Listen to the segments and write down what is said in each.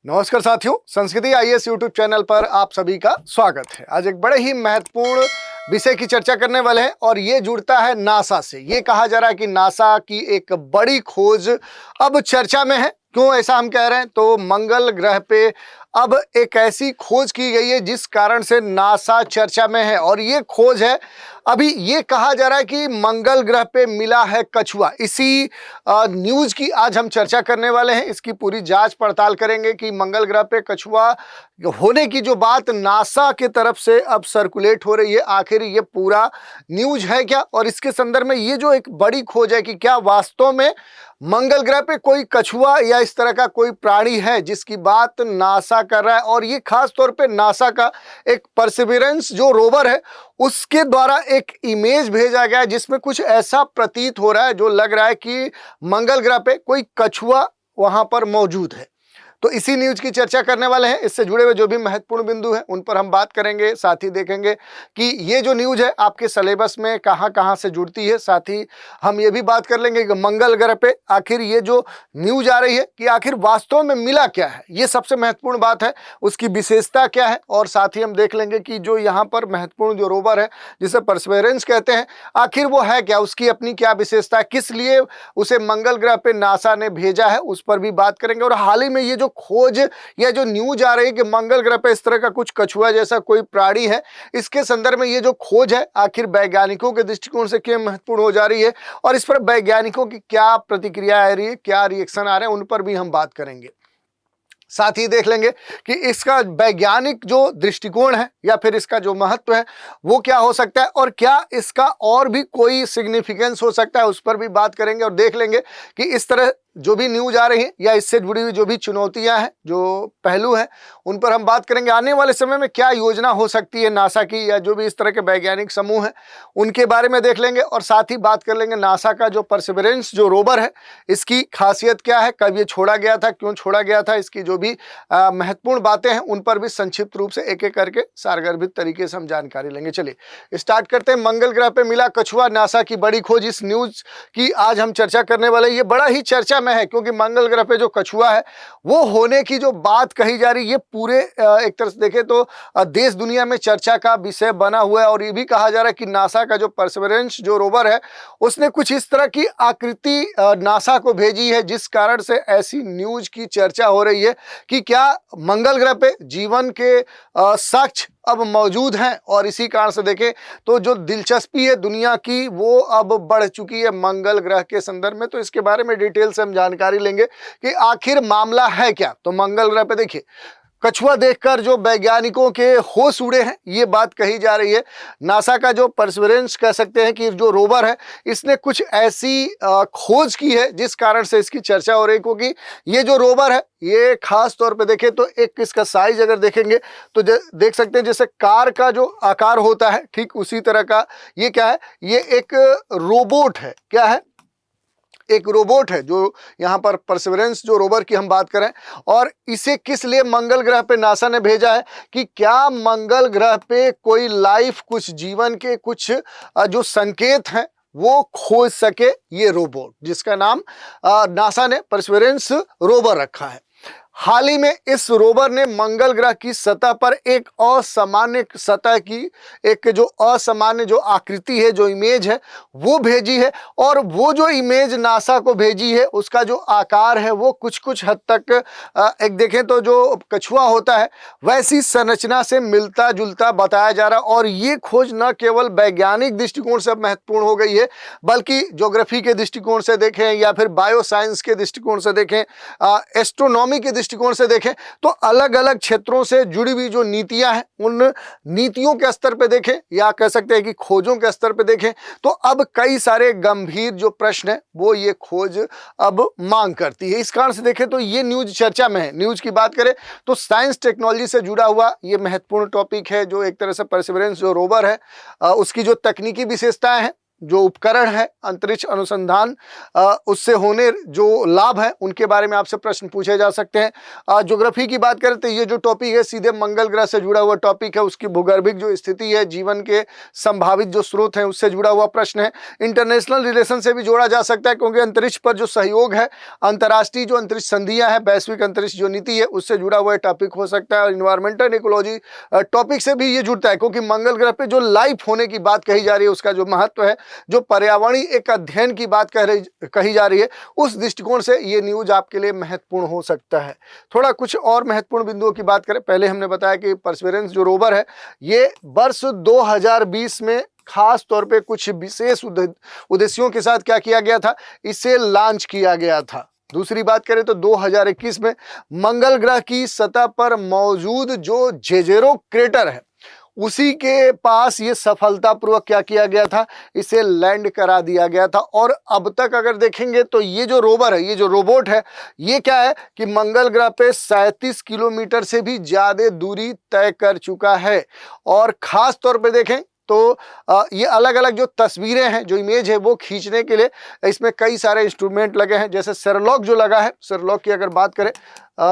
नमस्कार साथियों, संस्कृति आईएएस यूट्यूब चैनल पर आप सभी का स्वागत है। आज एक बड़े ही महत्वपूर्ण विषय की चर्चा करने वाले हैं और ये जुड़ता है नासा से। ये कहा जा रहा है कि नासा की एक बड़ी खोज अब चर्चा में है। क्यों ऐसा हम कह रहे हैं? तो मंगल ग्रह पे अब एक ऐसी खोज की गई है जिस कारण से नासा चर्चा में है और ये खोज है, अभी ये कहा जा रहा है कि मंगल ग्रह पे मिला है कछुआ। इसी न्यूज की आज हम चर्चा करने वाले हैं। इसकी पूरी जांच पड़ताल करेंगे कि मंगल ग्रह पे कछुआ होने की जो बात नासा की तरफ से अब सर्कुलेट हो रही है, आखिर ये पूरा न्यूज है क्या, और इसके संदर्भ में ये जो एक बड़ी खोज है कि क्या वास्तव में मंगल ग्रह पे कोई कछुआ या इस तरह का कोई प्राणी है जिसकी बात नासा कर रहा है। और ये खास तौर पे नासा का एक परसिवरेंस जो रोवर है उसके द्वारा एक इमेज भेजा गया है जिसमें कुछ ऐसा प्रतीत हो रहा है जो लग रहा है कि मंगल ग्रह पे कोई कछुआ वहां पर मौजूद है। तो इसी न्यूज की चर्चा करने वाले हैं। इससे जुड़े हुए जो भी महत्वपूर्ण बिंदु हैं उन पर हम बात करेंगे। साथ ही देखेंगे कि ये जो न्यूज है आपके सिलेबस में कहां कहां से जुड़ती है। साथ ही हम ये भी बात कर लेंगे कि मंगल ग्रह पे आखिर ये जो न्यूज आ रही है कि आखिर वास्तव में मिला क्या है, ये सबसे महत्वपूर्ण बात है, उसकी विशेषता क्या है। और साथ ही हम देख लेंगे कि जो यहाँ पर महत्वपूर्ण जो रोवर है जिसे परसिवरेंस कहते हैं, आखिर वो है क्या, उसकी अपनी क्या विशेषता है, किस लिए उसे मंगल ग्रह पे नासा ने भेजा है, उस पर भी बात करेंगे। और हाल ही में ये जो खोज या जो न्यूज आ रही है कि मंगल ग्रह पे इस तरह का कुछ कछुआ जैसा कोई प्राणी है, इसके संदर्भ में ये जो खोज है आखिर वैज्ञानिकों के दृष्टिकोण से क्यों महत्वपूर्ण हो जा रही है और इस पर वैज्ञानिकों की क्या प्रतिक्रिया आ रही है, क्या रिएक्शन आ रहे हैं, उन पर भी हम बात करेंगे। साथ ही देख लेंगे कि इसका वैज्ञानिक जो दृष्टिकोण है या फिर इसका जो महत्व है वो क्या हो सकता है और क्या इसका और भी कोई सिग्निफिकेंस हो सकता है, उस पर भी बात करेंगे। और देख लेंगे कि इस तरह जो भी न्यूज आ रही है या इससे जुड़ी हुई जो भी चुनौतियां हैं, जो पहलू हैं, उन पर हम बात करेंगे। आने वाले समय में क्या योजना हो सकती है नासा की या जो भी इस तरह के वैज्ञानिक समूह हैं उनके बारे में देख लेंगे। और साथ ही बात कर लेंगे नासा का जो परसिवरेंस जो रोवर है इसकी खासियत क्या है, कब ये छोड़ा गया था, क्यों छोड़ा गया था, इसकी जो भी महत्वपूर्ण बातें हैं उन पर भी संक्षिप्त रूप से एक एक करके सारगर्भित तरीके से हम जानकारी लेंगे। चलिए स्टार्ट करते हैं। मंगल ग्रह पे मिला कछुआ, नासा की बड़ी खोज, इस न्यूज की आज हम चर्चा करने वाले। ये बड़ा ही चर्चा में है क्योंकि मंगल ग्रह पे जो कछुआ है वो होने की जो बात कही जा रही है, ये पूरे एक तरह से देखें तो देश दुनिया में चर्चा का विषय बना हुआ है। और ये भी कहा जा रहा है कि नासा का जो परसिवरेंस जो रोवर है उसने कुछ इस तरह की आकृति नासा को भेजी है जिस कारण से ऐसी न्यूज की चर्चा हो रही है कि क्या मंगल ग्रह पे जीवन के साक्ष्य अब मौजूद हैं। और इसी कारण से देखें तो जो दिलचस्पी है दुनिया की वो अब बढ़ चुकी है मंगल ग्रह के संदर्भ में। तो इसके बारे में डिटेल से हम जानकारी लेंगे कि आखिर मामला है क्या। तो मंगल ग्रह पे देखिए कछुआ देखकर जो वैज्ञानिकों के होश उड़े हैं, ये बात कही जा रही है। नासा का जो परसिवरेंस कह सकते हैं कि जो रोवर है इसने कुछ ऐसी खोज की है जिस कारण से इसकी चर्चा हो रही है। क्योंकि ये जो रोवर है ये खास तौर पे देखें तो एक इसका साइज अगर देखेंगे तो देख सकते हैं जैसे कार का जो आकार होता है ठीक उसी तरह का ये क्या है, ये एक रोबोट है। क्या है? एक रोबोट है जो यहाँ पर परसिवरेंस जो रोवर की हम बात करें। और इसे किस लिए मंगल ग्रह पे नासा ने भेजा है कि क्या मंगल ग्रह पे कोई लाइफ, कुछ जीवन के कुछ जो संकेत हैं वो खोज सके ये रोबोट, जिसका नाम नासा ने परसिवरेंस रोवर रखा है। हाल ही में इस रोवर ने मंगल ग्रह की सतह पर एक असामान्य सतह की एक जो असामान्य जो आकृति है, जो इमेज है वो भेजी है। और वो जो इमेज नासा को भेजी है उसका जो आकार है वो कुछ कुछ हद तक एक देखें तो जो कछुआ होता है वैसी संरचना से मिलता जुलता बताया जा रहा है। और ये खोज न केवल वैज्ञानिक दृष्टिकोण से महत्वपूर्ण हो गई है बल्कि ज्योग्राफी के दृष्टिकोण से देखें या फिर बायोसाइंस के दृष्टिकोण से देखें, एस्ट्रोनॉमी के दृष्टिकोण से देखें, तो अलग अलग क्षेत्रों से जुड़ी हुई जो नीतियां हैं उन नीतियों के स्तर पे देखें या कह सकते हैं कि खोजों के स्तर पे देखें तो अब कई सारे गंभीर जो प्रश्न है वो ये खोज अब मांग करती है। इस कारण से देखें तो ये न्यूज चर्चा में है। न्यूज की बात करें तो साइंस टेक्नोलॉजी से जुड़ा हुआ ये महत्वपूर्ण टॉपिक है जो एक तरह से परसिवरेंस जो रोवर है उसकी जो तकनीकी विशेषताएं हैं जो उपकरण है अंतरिक्ष अनुसंधान उससे होने जो लाभ है उनके बारे में आपसे प्रश्न पूछे जा सकते हैं। ज्योग्राफी की बात करें तो ये जो टॉपिक है सीधे मंगल ग्रह से जुड़ा हुआ टॉपिक है, उसकी भूगर्भिक जो स्थिति है, जीवन के संभावित जो स्रोत हैं उससे जुड़ा हुआ प्रश्न है। इंटरनेशनल रिलेशन से भी जोड़ा जा सकता है क्योंकि अंतरिक्ष पर जो सहयोग है, अंतर्राष्ट्रीय जो अंतरिक्ष संधियां हैं, वैश्विक अंतरिक्ष जो नीति है उससे जुड़ा हुआ टॉपिक हो सकता है। और इन्वायरमेंटल इकोलॉजी टॉपिक से भी ये जुड़ता है क्योंकि मंगल ग्रह पे जो लाइफ होने की बात कही जा रही है उसका जो महत्व है, जो पर्यावरणीय एक अध्ययन की बात कही जा रही है, उस दृष्टिकोण से ये न्यूज आपके लिए महत्वपूर्ण हो सकता है। थोड़ा कुछ और महत्वपूर्ण बिंदुओं की बात करें, पहले हमने बताया कि परसेवरेंस जो रोवर है ये वर्ष 2020 में खास तौर पे कुछ विशेष उद्देश्यों के साथ क्या किया गया था, इसे लॉन्च किया गया था। दूसरी बात करें तो 2021 में मंगल ग्रह की सतह पर मौजूद जो जेजेरो क्रेटर है उसी के पास ये सफलतापूर्वक क्या किया गया था, इसे लैंड करा दिया गया था। और अब तक अगर देखेंगे तो ये जो रोवर है, ये जो रोबोट है, ये क्या है कि मंगल ग्रह पे 37 किलोमीटर से भी ज्यादा दूरी तय कर चुका है। और खास तौर पे देखें तो ये अलग अलग जो तस्वीरें हैं, जो इमेज है वो खींचने के लिए इसमें कई सारे इंस्ट्रूमेंट लगे हैं। जैसे सेरेलॉक जो लगा है, सेरेलॉक की अगर बात करें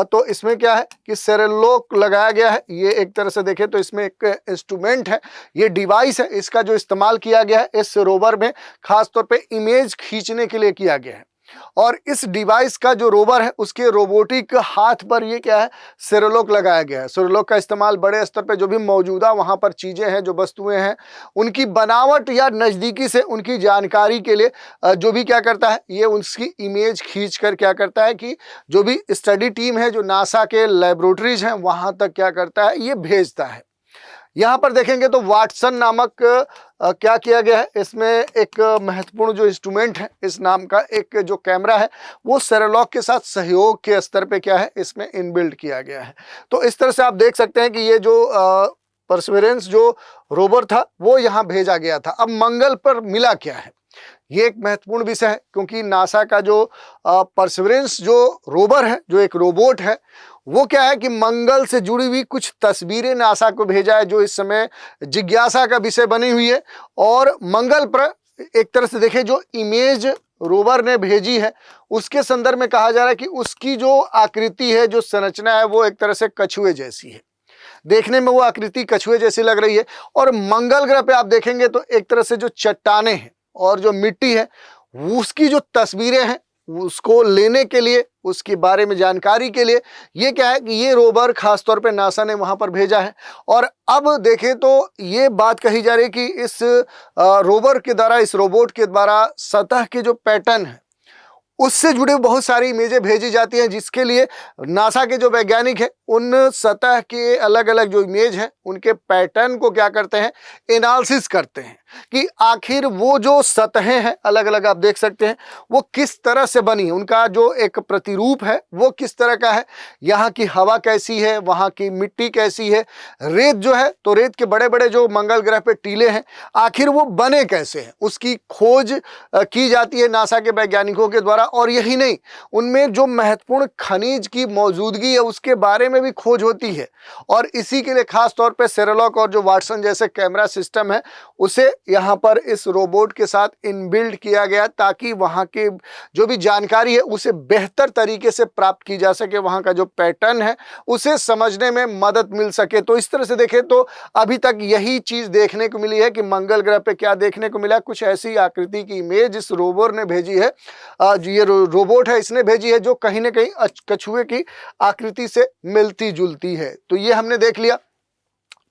तो इसमें क्या है कि सेरेलॉक लगाया गया है। ये एक तरह से देखें तो इसमें एक इंस्ट्रूमेंट है, ये डिवाइस है, इसका जो इस्तेमाल किया गया है इस रोवर में खास तौर पे इमेज खींचने के लिए किया गया है। और इस डिवाइस का जो रोवर है उसके रोबोटिक हाथ पर ये क्या है, सेरेलॉक लगाया गया है। सेरेलॉक का इस्तेमाल बड़े स्तर पे जो भी मौजूदा वहां पर चीजें हैं, जो वस्तुएं हैं, उनकी बनावट या नजदीकी से उनकी जानकारी के लिए जो भी क्या करता है, ये उसकी इमेज खींच कर क्या करता है कि जो भी स्टडी टीम है, जो नासा के लेबोरेटरीज हैं वहां तक क्या करता है, ये भेजता है। यहाँ पर देखेंगे तो वाटसन नामक क्या किया गया है, इसमें एक महत्वपूर्ण जो इंस्ट्रूमेंट है, इस नाम का एक जो कैमरा है वो सेरेलॉक के साथ सहयोग के स्तर पे क्या है, इसमें इनबिल्ट किया गया है। तो इस तरह से आप देख सकते हैं कि ये जो परसेवरेंस जो रोवर था वो यहाँ भेजा गया था। अब मंगल पर मिला क्या है, ये एक महत्वपूर्ण विषय है क्योंकि नासा का जो परसेवरेंस जो रोवर है, जो एक रोबोट है, वो क्या है कि मंगल से जुड़ी हुई कुछ तस्वीरें नासा को भेजा है जो इस समय जिज्ञासा का विषय बनी हुई है। और मंगल पर एक तरह से देखें जो इमेज रोवर ने भेजी है उसके संदर्भ में कहा जा रहा है कि उसकी जो आकृति है, जो संरचना है, वो एक तरह से कछुए जैसी है। देखने में वो आकृति कछुए जैसी लग रही है। और मंगल ग्रह पे आप देखेंगे तो एक तरह से जो चट्टानें हैं और जो मिट्टी है उसकी जो तस्वीरें हैं उसको लेने के लिए, उसके बारे में जानकारी के लिए ये क्या है कि ये रोवर खासतौर पे नासा ने वहां पर भेजा है। और अब देखें तो ये बात कही जा रही है कि इस रोवर के द्वारा, इस रोबोट के द्वारा सतह के जो पैटर्न है उससे जुड़े बहुत सारी इमेजें भेजी जाती हैं, जिसके लिए नासा के जो वैज्ञानिक हैं उन सतह के अलग अलग जो इमेज हैं उनके पैटर्न को क्या करते हैं, एनालिसिस करते हैं कि आखिर वो जो सतहें हैं अलग अलग आप देख सकते हैं वो किस तरह से बनी है, उनका जो एक प्रतिरूप है वो किस तरह का है, यहाँ की हवा कैसी है, वहाँ की मिट्टी कैसी है, रेत जो है तो रेत के बड़े बड़े जो मंगल ग्रह पे टीले हैं आखिर वो बने कैसे हैं, उसकी खोज की जाती है नासा के वैज्ञानिकों के द्वारा। और यही नहीं, उनमें जो महत्वपूर्ण खनिज की मौजूदगी है उसके बारे में भी खोज होती है। और इसी के लिए खास तौर पे सेरेलॉक और जो वाटसन जैसे कैमरा सिस्टम है उसे यहाँ पर इस रोबोट के साथ इनबिल्ट किया गया ताकि वहाँ के जो भी जानकारी है उसे बेहतर तरीके से प्राप्त की जा सके, वहाँ का जो पैटर्न है उसे समझने में मदद मिल सके। तो इस तरह से देखें तो अभी तक यही चीज देखने को मिली है कि मंगल ग्रह पे क्या देखने को मिला, कुछ ऐसी आकृति की इमेज इस रोवर ने भेजी है, ये रोबोट है इसने भेजी है जो कहीं ना कहीं कछुए की आकृति से मिलती जुलती है। तो ये हमने देख लिया,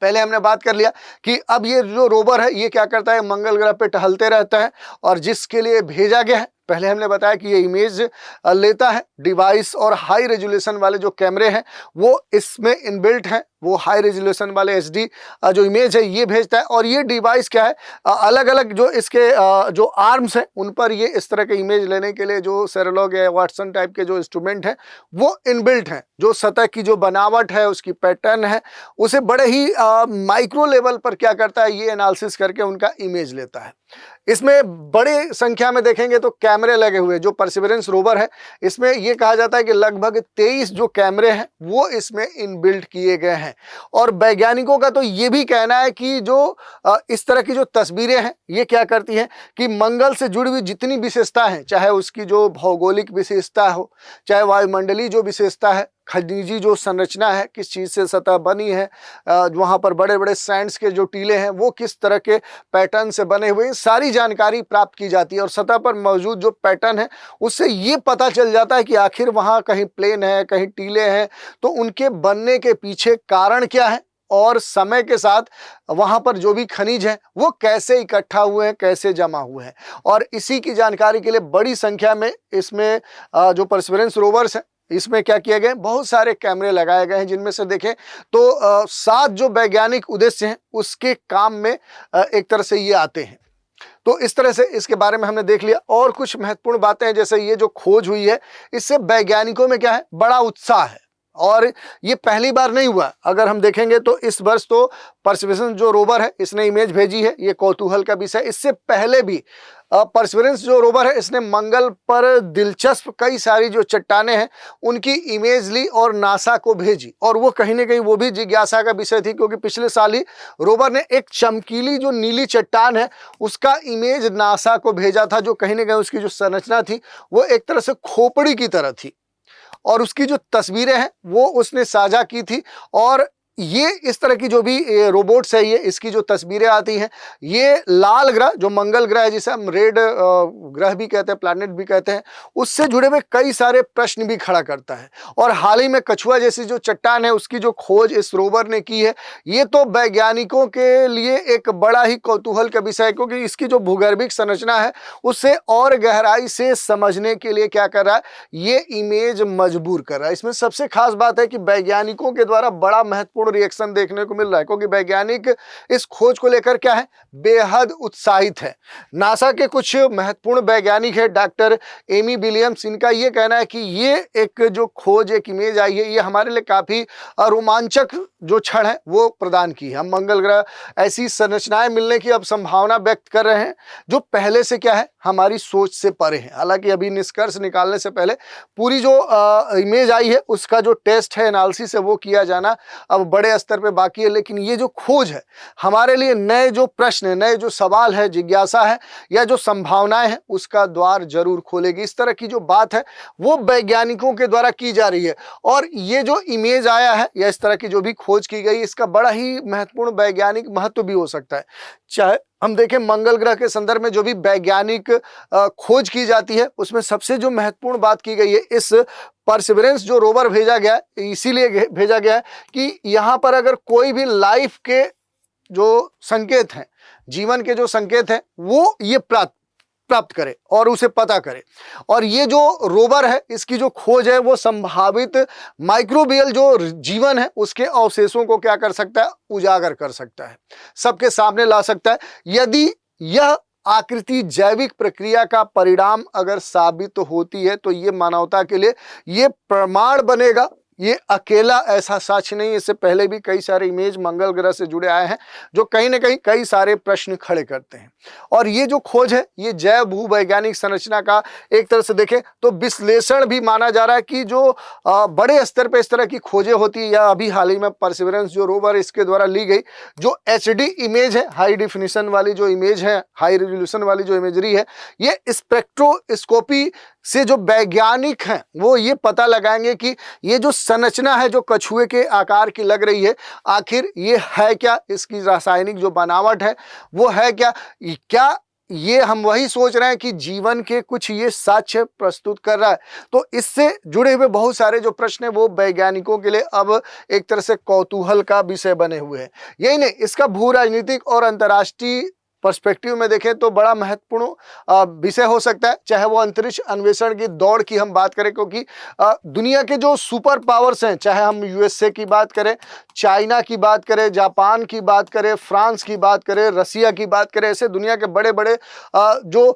पहले हमने बात कर लिया कि अब ये जो रोवर है ये क्या करता है, मंगल ग्रह पे टहलते रहता है और जिसके लिए भेजा गया है, पहले हमने बताया कि ये इमेज लेता है डिवाइस और हाई रेजोल्यूशन वाले जो कैमरे हैं वो इसमें इनबिल्ट हैं, वो हाई रेजोल्यूशन वाले HD जो इमेज है ये भेजता है। और ये डिवाइस क्या है, अलग अलग जो इसके जो आर्म्स हैं उन पर ये इस तरह के इमेज लेने के लिए जो सेरेलॉक या वाटसन टाइप के जो इंस्ट्रूमेंट हैं वो इनबिल्ट हैं, जो सतह की जो बनावट है उसकी पैटर्न है उसे बड़े ही माइक्रो लेवल पर क्या करता है, ये एनालिसिस करके उनका इमेज लेता है। इसमें बड़ी संख्या में देखेंगे तो कैमरे लगे हुए हैं। जो परसिवरेंस रोवर है इसमें ये कहा जाता है कि लगभग 23 जो कैमरे हैं वो इसमें इनबिल्ट किए गए हैं। और वैज्ञानिकों का तो ये भी कहना है कि जो इस तरह की जो तस्वीरें हैं ये क्या करती हैं कि मंगल से जुड़ी हुई जितनी विशेषता हैं, चाहे उसकी जो भौगोलिक विशेषता हो, चाहे वायुमंडलीय जो विशेषता है, खनिजी जो संरचना है, किस चीज़ से सतह बनी है, वहाँ पर बड़े बड़े सैंड्स के जो टीले हैं वो किस तरह के पैटर्न से बने हुए हैं, सारी जानकारी प्राप्त की जाती है। और सतह पर मौजूद जो पैटर्न है उससे ये पता चल जाता है कि आखिर वहाँ कहीं प्लेन है, कहीं टीले हैं, तो उनके बनने के पीछे कारण क्या है और समय के साथ वहाँ पर जो भी खनिज है वो कैसे इकट्ठा हुए हैं, कैसे जमा हुए हैं। और इसी की जानकारी के लिए बड़ी संख्या में इसमें जो परसिवरेंस रोवर्स हैं इसमें क्या किए गए, बहुत सारे कैमरे लगाए गए हैं, जिनमें से देखें तो 7 जो वैज्ञानिक उद्देश्य हैं उसके काम में एक तरह से ये आते हैं। तो इस तरह से इसके बारे में हमने देख लिया। और कुछ महत्वपूर्ण बातें हैं, जैसे ये जो खोज हुई है इससे वैज्ञानिकों में क्या है, बड़ा उत्साह है। और ये पहली बार नहीं हुआ, अगर हम देखेंगे तो इस वर्ष तो परसिवरेंस जो रोवर है इसने इमेज भेजी है, ये कौतूहल का विषय। इससे पहले भी परसिवरेंस जो रोवर है इसने मंगल पर दिलचस्प कई सारी जो चट्टानें हैं उनकी इमेज ली और नासा को भेजी। और वो कहीं ना कहीं वो भी जिज्ञासा का विषय थी, क्योंकि पिछले साल ही रोवर ने एक चमकीली जो नीली चट्टान है उसका इमेज नासा को भेजा था, जो कहीं ना कहीं उसकी जो संरचना थी वो एक तरह से खोपड़ी की तरह थी। और उसकी जो तस्वीरें हैं वो उसने साझा की थी। और ये इस तरह की जो भी रोबोट्स है, ये इसकी जो तस्वीरें आती हैं, ये लाल ग्रह जो मंगल ग्रह है, जिसे हम रेड ग्रह भी कहते हैं, प्लैनेट भी कहते हैं, उससे जुड़े हुए कई सारे प्रश्न भी खड़ा करता है। और हाल ही में कछुआ जैसी जो चट्टान है उसकी जो खोज इस रोवर ने की है, ये तो वैज्ञानिकों के लिए एक बड़ा ही कौतूहल का विषय है, क्योंकि इसकी जो भूगर्भिक संरचना है उसे और गहराई से समझने के लिए क्या कर रहा है, ये इमेज मजबूर कर रहा है। इसमें सबसे खास बात है कि वैज्ञानिकों के द्वारा बड़ा महत्वपूर्ण रिएक्शन देखने को मिल रहा है, क्योंकि वैज्ञानिक इस खोज को लेकर क्या है, बेहद उत्साहित है। नासा के कुछ महत्वपूर्ण वैज्ञानिक है, डॉक्टर एमी विलियम्स, इनका ये कहना है कि ये एक जो खोज, एक इमेज आई है, ये हमारे लिए काफी रोमांचक जो क्षण है वो प्रदान की है। हम मंगल ग्रह ऐसी संरचनाएं मिलने की अब संभावना व्यक्त कर रहे हैं जो पहले से क्या है, हमारी सोच से परे है। हालांकि अभी निष्कर्ष निकालने से पहले पूरी जो इमेज आई है उसका जो टेस्ट है, एनालिसिस है, वो किया जाना अब बड़े स्तर पे बाकी है। लेकिन ये जो खोज है हमारे लिए नए जो प्रश्न है, नए जो सवाल है, जिज्ञासा है या जो संभावनाएं हैं उसका द्वार जरूर खोलेगी। इस तरह की जो बात है वो वैज्ञानिकों के द्वारा की जा रही है। और ये जो इमेज आया है या इस तरह की जो भी खोज की गई, इसका बड़ा ही महत्वपूर्ण वैज्ञानिक महत्व भी हो सकता है। चाहे हम देखें मंगल ग्रह के संदर्भ में जो भी वैज्ञानिक खोज की जाती है उसमें सबसे जो महत्वपूर्ण बात की गई है, इस परसिवरेंस जो रोवर भेजा गया है इसीलिए भेजा गया है कि यहाँ पर अगर कोई भी लाइफ के जो संकेत हैं, जीवन के जो संकेत हैं, वो ये प्राप्त करे और उसे पता करे। और ये जो रोवर है इसकी जो खोज है वो संभावित माइक्रोबियल जो जीवन है उसके अवशेषों को क्या कर सकता है, उजागर कर सकता है, सबके सामने ला सकता है। यदि यह आकृति जैविक प्रक्रिया का परिणाम अगर साबित होती है तो ये मानवता के लिए ये प्रमाण बनेगा। ये अकेला ऐसा साक्ष्य नहीं, इससे पहले भी कई सारे इमेज मंगल ग्रह से जुड़े आए हैं जो कहीं ना कहीं कई सारे प्रश्न खड़े करते हैं। और ये जो खोज है ये जैव भूवैज्ञानिक संरचना का एक तरह से देखें तो विश्लेषण भी माना जा रहा है कि जो बड़े स्तर पे इस तरह की खोजें होती है, या अभी हाल ही में परसिवरेंस जो रोवर इसके द्वारा ली गई जो HD इमेज है, हाई डिफिनिशन वाली जो इमेज है, हाई रेजोल्यूशन वाली जो इमेजरी है, ये स्पेक्ट्रोस्कोपी से जो वैज्ञानिक हैं वो ये पता लगाएंगे कि ये जो संरचना है जो कछुए के आकार की लग रही है, आखिर ये है क्या, इसकी रासायनिक जो बनावट है वो है क्या ये हम वही सोच रहे हैं कि जीवन के कुछ ये साक्ष्य प्रस्तुत कर रहा है। तो इससे जुड़े हुए बहुत सारे जो प्रश्न है वो वैज्ञानिकों के लिए अब एक तरह से कौतूहल का विषय बने हुए हैं। यही नहीं, इसका भू राजनीतिक और अंतर्राष्ट्रीय पर्सपेक्टिव में देखें तो बड़ा महत्वपूर्ण विषय हो सकता है, चाहे वो अंतरिक्ष अन्वेषण की दौड़ की हम बात करें, क्योंकि दुनिया के जो सुपर पावर्स हैं, चाहे हम USA की बात करें, चाइना की बात करें, जापान की बात करें, फ्रांस की बात करें, रसिया की बात करें, ऐसे दुनिया के बड़े बड़े जो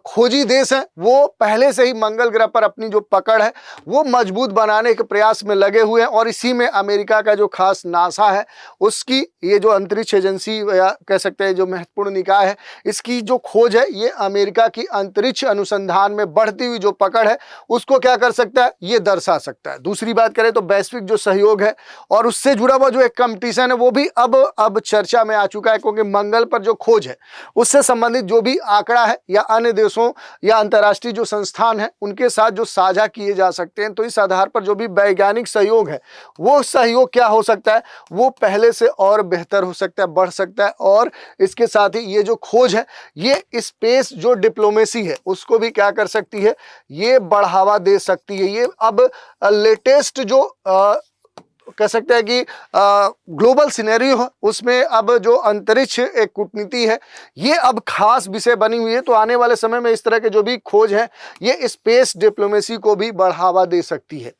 खोजी देश हैं वो पहले से ही मंगल ग्रह पर अपनी जो पकड़ है वो मजबूत बनाने के प्रयास में लगे हुए हैं। और इसी में अमेरिका का जो खास नासा है उसकी ये जो अंतरिक्ष एजेंसी या कह सकते हैं जो महत्वपूर्ण निकाय है, इसकी जो खोज है ये अमेरिका की अंतरिक्ष अनुसंधान में बढ़ती हुई जो पकड़ है उसको क्या कर सकता है, ये दर्शा सकता है। दूसरी बात करें तो वैश्विक जो सहयोग है और उससे जुड़ा हुआ जो एक कंपटीशन है वो भी अब चर्चा में आ चुका है, क्योंकि मंगल पर जो खोज है उससे संबंधित जो भी आंकड़ा है या अन्य देशों या अंतर्राष्ट्रीय जो संस्थान है उनके साथ जो साझा किए जा सकते हैं, तो इस आधार पर जो भी वैज्ञानिक सहयोग है वो सहयोग क्या हो सकता है, वो पहले से और बेहतर हो सकता है, बढ़ सकता है। और इसके साथ ही ये जो खोज है ये स्पेस जो डिप्लोमेसी है उसको भी क्या कर सकती है, ये बढ़ावा दे सकती है। ये अब लेटेस्ट जो कह सकते हैं कि ग्लोबल सिनेरियो है उसमें अब जो अंतरिक्ष एक कूटनीति है ये अब खास विषय बनी हुई है। तो आने वाले समय में इस तरह के जो भी खोज है ये स्पेस डिप्लोमेसी को भी बढ़ावा दे सकती है।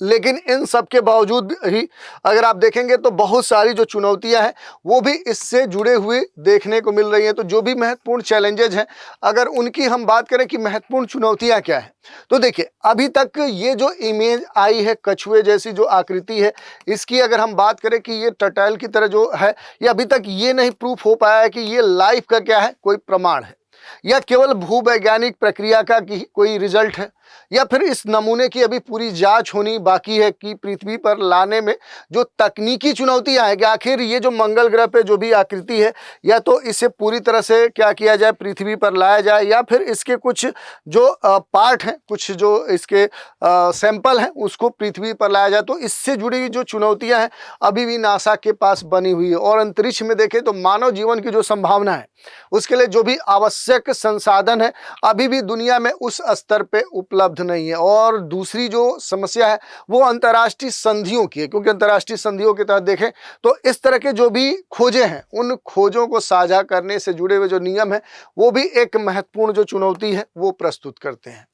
लेकिन इन सब के बावजूद ही अगर आप देखेंगे तो बहुत सारी जो चुनौतियां हैं वो भी इससे जुड़े हुए देखने को मिल रही हैं। तो जो भी महत्वपूर्ण चैलेंजेज हैं अगर उनकी हम बात करें कि महत्वपूर्ण चुनौतियां क्या हैं, तो देखिए अभी तक ये जो इमेज आई है कछुए जैसी जो आकृति है इसकी अगर हम बात करें कि ये टर्टल की तरह जो है, ये अभी तक ये नहीं प्रूफ हो पाया है कि ये लाइफ का क्या है कोई प्रमाण है या केवल भूवैज्ञानिक प्रक्रिया का कोई रिजल्ट है, या फिर इस नमूने की अभी पूरी जांच होनी बाकी है कि पृथ्वी पर लाने में जो तकनीकी चुनौतियां हैं कि आखिर ये जो मंगल ग्रह पे जो भी आकृति है या तो इसे पूरी तरह से क्या किया जाए पृथ्वी पर लाया जाए, या फिर इसके कुछ जो पार्ट हैं, कुछ जो इसके सैंपल हैं उसको पृथ्वी पर लाया जाए। तो इससे जुड़ी हुई जो चुनौतियां हैं अभी भी नासा के पास बनी हुई है। और अंतरिक्ष में देखें तो मानव जीवन की जो संभावना है उसके लिए जो भी आवश्यक संसाधन है अभी भी दुनिया में उस स्तर पे उपलब्ध नहीं है। और दूसरी जो समस्या है वो अंतर्राष्ट्रीय संधियों की है, क्योंकि अंतर्राष्ट्रीय संधियों के तहत देखें तो इस तरह के जो भी खोजें हैं उन खोजों को साझा करने से जुड़े हुए जो नियम है वो भी एक महत्वपूर्ण जो चुनौती है वो प्रस्तुत करते हैं।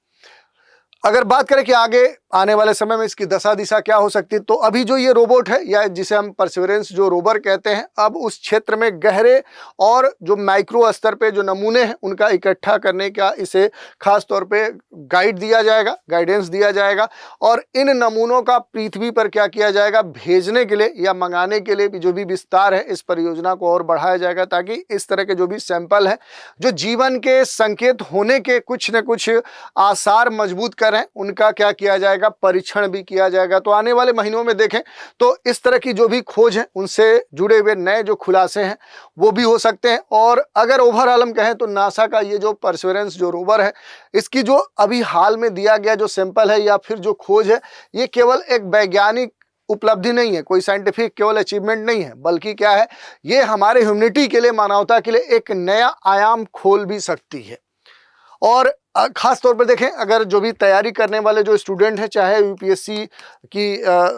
अगर बात करें कि आगे आने वाले समय में इसकी दशा दिशा क्या हो सकती है, तो अभी जो ये रोबोट है या जिसे हम परसिवरेंस जो रोवर कहते हैं, अब उस क्षेत्र में गहरे और जो माइक्रो स्तर पे जो नमूने हैं उनका इकट्ठा करने का इसे खास तौर पे गाइड दिया जाएगा, गाइडेंस दिया जाएगा। और इन नमूनों का पृथ्वी पर क्या किया जाएगा, भेजने के लिए या मंगाने के लिए भी जो भी विस्तार है इस परियोजना को और बढ़ाया जाएगा, ताकि इस तरह के जो भी सैंपल है जो जीवन के संकेत होने के कुछ न कुछ आसार मजबूत करें उनका क्या किया जाएगा, परीक्षण भी किया जाएगा। तो आने वाले महीनों में देखें तो इस तरह की जो भी खोज है उनसे जुड़े हुए नए जो खुलासे हैं वो भी हो सकते हैं। और अगर ओवरऑल हम कहें तो नासा का ये जो परसिवरेंस जो रोवर है इसकी जो अभी हाल में दिया गया जो सैंपल है या फिर जो खोज है ये केवल एक वैज्ञानिक उपलब्धि नहीं है, कोई साइंटिफिक केवल अचीवमेंट नहीं है, बल्कि क्या है ये हमारे ह्यूमैनिटी के लिए, मानवता के लिए एक नया आयाम खोल भी सकती है। और खास तौर पर देखें अगर जो भी तैयारी करने वाले जो स्टूडेंट हैं, चाहे यूपीएससी की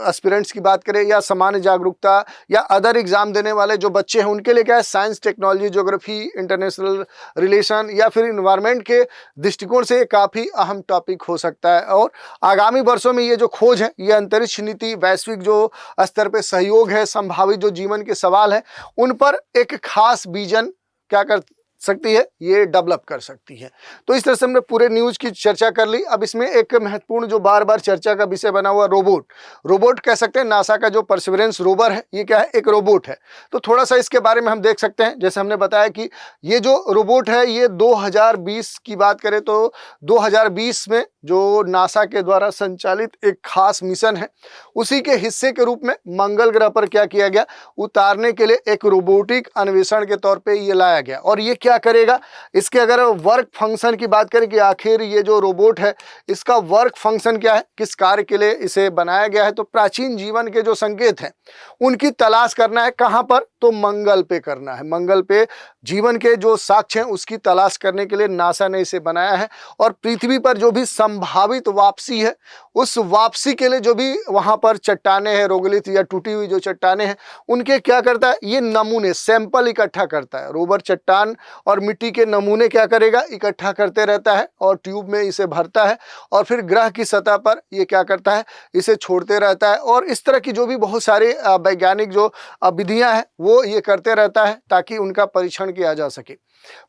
एस्पिरेंट्स की बात करें या सामान्य जागरूकता या अदर एग्जाम देने वाले जो बच्चे हैं उनके लिए क्या है science, technology, geography, international relation या फिर इन्वायरमेंट के दृष्टिकोण से काफ़ी अहम टॉपिक हो सकता है। और आगामी वर्षों में ये जो खोज है ये अंतरिक्ष नीति, वैश्विक जो स्तर पर सहयोग है, संभावित जो जीवन के सवाल हैं उन पर एक खास विजन क्या कर सकती है, ये डेवलप कर सकती है। तो इस तरह से हमने पूरे न्यूज़ की चर्चा कर ली। अब इसमें एक महत्वपूर्ण जो बार बार चर्चा का विषय बना हुआ रोबोट कह सकते हैं। नासा का जो परसिवरेंस रोवर है ये क्या है, एक रोबोट है। तो थोड़ा सा इसके बारे में हम देख सकते हैं। जैसे हमने बताया कि ये जो रोबोट है ये 2020 की बात करें तो 2020 में जो नासा के द्वारा संचालित एक खास मिशन है उसी के हिस्से के रूप में मंगल ग्रह पर क्या किया गया, उतारने के लिए एक रोबोटिक अन्वेषण के तौर पे ये लाया गया। और ये क्या करेगा, इसके अगर वर्क फंक्शन की बात करें कि आखिर ये जो रोबोट है इसका वर्क फंक्शन क्या है, किस कार्य के लिए इसे बनाया गया है, तो प्राचीन जीवन के जो संकेत हैं उनकी तलाश करना है। कहाँ पर, तो मंगल पे करना है। मंगल पे जीवन के जो साक्ष्य हैं उसकी तलाश करने के लिए नासा ने इसे बनाया है। और पृथ्वी पर जो भी संभावित वापसी है उस वापसी के लिए जो भी वहां पर चट्टाने हैं, रोगलित या टूटी हुई जो चट्टाने हैं उनके क्या करता है, ये नमूने सैंपल इकट्ठा करता है। रोवर चट्टान और मिट्टी के नमूने क्या करेगा, इकट्ठा करते रहता है और ट्यूब में इसे भरता है और फिर ग्रह की सतह पर ये क्या करता है, इसे छोड़ते रहता है। और इस तरह की जो भी बहुत सारे वैज्ञानिक जो विधियां हैं वो ये करते रहता है ताकि उनका परीक्षण किया जा सके।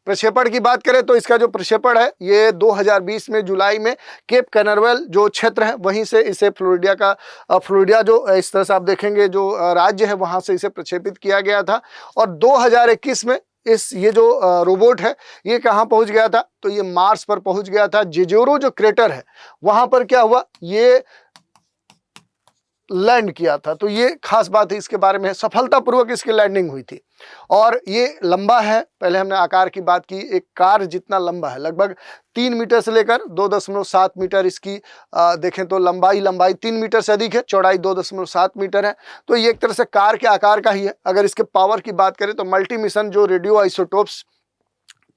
प्रक्षेपण की बात करें तो इसका जो प्रक्षेपण है ये 2020 में जुलाई में केप कैनवेरल जो क्षेत्र है वहीं से इसे फ्लोरिडा जो इस तरह से आप देखेंगे जो राज्य है वहां से इसे प्रक्षेपित किया गया था। और 2021 में ये जो रोबोट है ये कहाँ पहुंच गया था, तो ये मार्स पर पहुंच गया था। जेजोरो जो क्रेटर है वहां पर क्या हुआ, ये लैंड किया था। तो ये खास बात है इसके बारे में, सफलतापूर्वक इसकी लैंडिंग हुई थी। और ये लंबा है, पहले हमने आकार की बात की, एक कार जितना लंबा है, लगभग 3 मीटर से लेकर 2.7 मीटर इसकी देखें तो लंबाई 3 मीटर से अधिक है, चौड़ाई 2.7 मीटर है। तो ये एक तरह से कार के आकार का ही है। अगर इसके पावर की बात करें तो मल्टी मिशन जो रेडियो आइसोटोप्स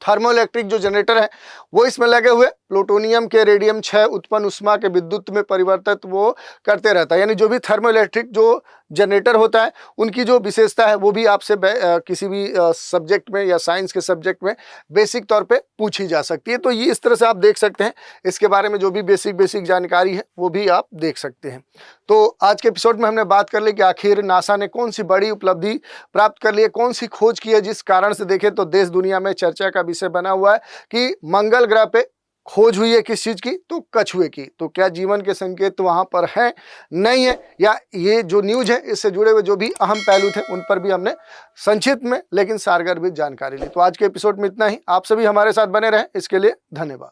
थर्मो इलेक्ट्रिक जो जनरेटर है वो इसमें लगे हुए, प्लूटोनियम के रेडियम 6 उत्पन्न उष्मा के विद्युत में परिवर्तित वो करते रहता है। यानी जो भी थर्मो इलेक्ट्रिक जो जनरेटर होता है उनकी जो विशेषता है वो भी आपसे किसी भी सब्जेक्ट में या साइंस के सब्जेक्ट में बेसिक तौर पे पूछी जा सकती है। तो ये इस तरह से आप देख सकते हैं, इसके बारे में जो भी बेसिक जानकारी है वो भी आप देख सकते हैं। तो आज के एपिसोड में हमने बात कर ली कि आखिर नासा ने कौन सी बड़ी उपलब्धि प्राप्त कर ली है, कौन सी खोज की है, जिस कारण से देखें तो देश दुनिया में चर्चा का विषय बना हुआ है कि मंगल ग्रह पे खोज हुई है किस चीज की, तो कछुए की। तो क्या जीवन के संकेत वहां पर हैं, नहीं है, या ये जो न्यूज है इससे जुड़े हुए जो भी अहम पहलू थे उन पर भी हमने संक्षिप्त में लेकिन सारगर भी जानकारी ली। तो आज के एपिसोड में इतना ही। आप सभी हमारे साथ बने रहें, इसके लिए धन्यवाद।